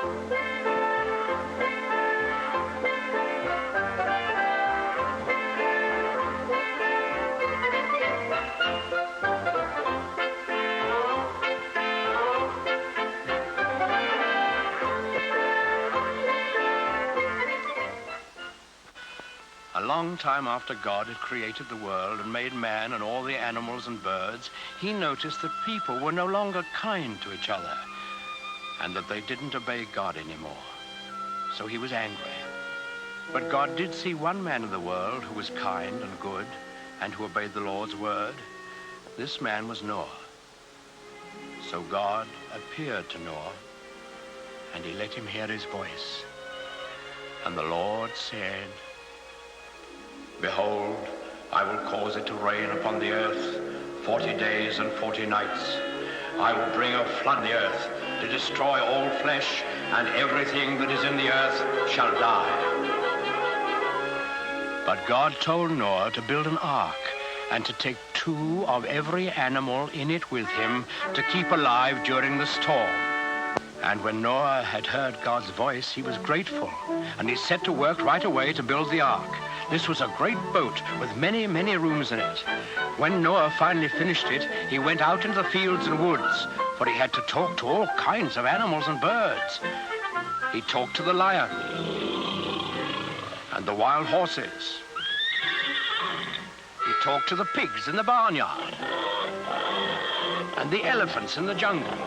A long time after God had created the world and made man and all the animals and birds, he noticed that people were no longer kind to each other and that they didn't obey God anymore. So he was angry. But God did see one man in the world who was kind and good and who obeyed the Lord's word. This man was Noah. So God appeared to Noah and he let him hear his voice. And the Lord said, "Behold, I will cause it to rain upon the earth 40 days and 40 nights. I will bring a flood the earth to destroy all flesh, and everything that is in the earth shall die." But God told Noah to build an ark and to take 2 of every animal in it with him to keep alive during the storm. And when Noah had heard God's voice, he was grateful, and he set to work right away to build the ark. This was a great boat with many, many rooms in it. When Noah finally finished it, he went out into the fields and woods, for he had to talk to all kinds of animals and birds. He talked to the lion and the wild horses. He talked to the pigs in the barnyard and the elephants in the jungle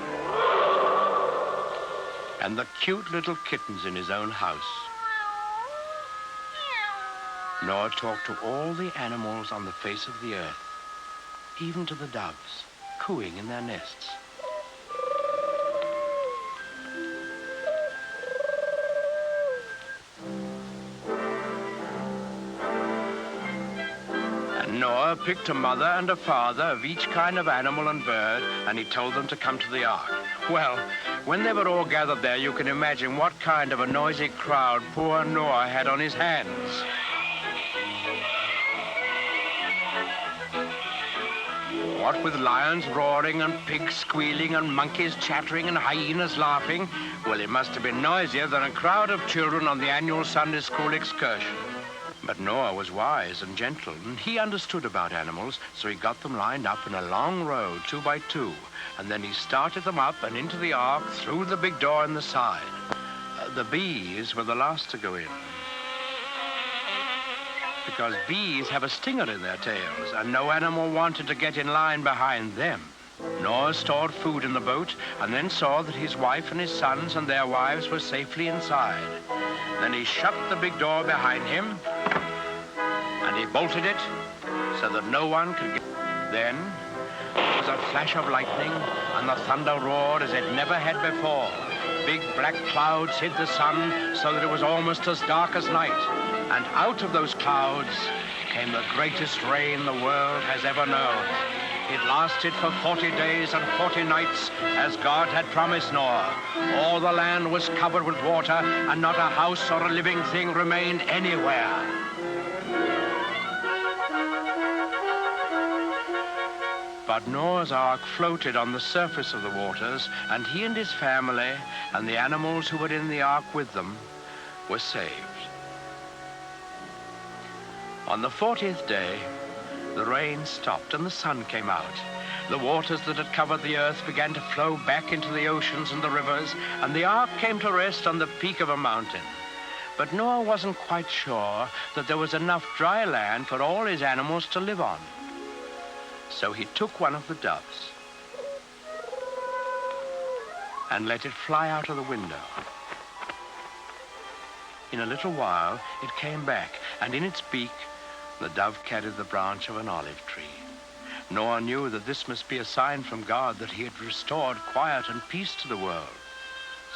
and the cute little kittens in his own house. Noah talked to all the animals on the face of the earth, even to the doves, cooing in their nests. And Noah picked a mother and a father of each kind of animal and bird, and he told them to come to the ark. Well, when they were all gathered there, you can imagine what kind of a noisy crowd poor Noah had on his hands. What with lions roaring and pigs squealing and monkeys chattering and hyenas laughing, well, it must have been noisier than a crowd of children on the annual Sunday school excursion. But Noah was wise and gentle, and he understood about animals, so he got them lined up in a long row, 2 by 2, and then he started them up and into the ark through the big door in the side. The bees were the last to go in, because bees have a stinger in their tails, and no animal wanted to get in line behind them. Noah stored food in the boat and then saw that his wife and his sons and their wives were safely inside. Then he shut the big door behind him and he bolted it so that no one could get. Then there was a flash of lightning and the thunder roared as it never had before. Big black clouds hid the sun so that it was almost as dark as night. And out of those clouds came the greatest rain the world has ever known. It lasted for 40 days and 40 nights, as God had promised Noah. All the land was covered with water, and not a house or a living thing remained anywhere. But Noah's ark floated on the surface of the waters, and he and his family and the animals who were in the ark with them were saved. On the 40th day, the rain stopped and the sun came out. The waters that had covered the earth began to flow back into the oceans and the rivers, and the ark came to rest on the peak of a mountain. But Noah wasn't quite sure that there was enough dry land for all his animals to live on. So he took one of the doves and let it fly out of the window. In a little while, it came back, and in its beak, the dove carried the branch of an olive tree. Noah knew that this must be a sign from God that he had restored quiet and peace to the world.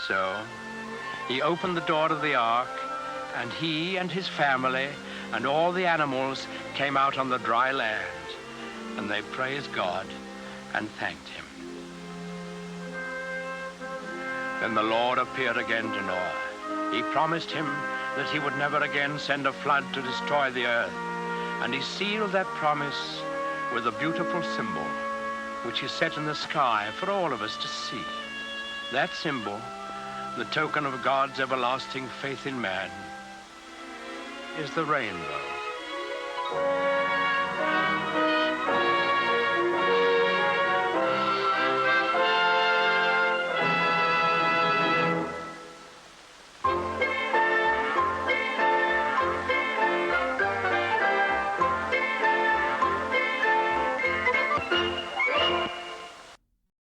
So he opened the door of the ark, and he and his family and all the animals came out on the dry land, and they praised God and thanked him. Then the Lord appeared again to Noah. He promised him that he would never again send a flood to destroy the earth. And he sealed that promise with a beautiful symbol, which he set in the sky for all of us to see. That symbol the token of God's everlasting faith in man, is the rainbow.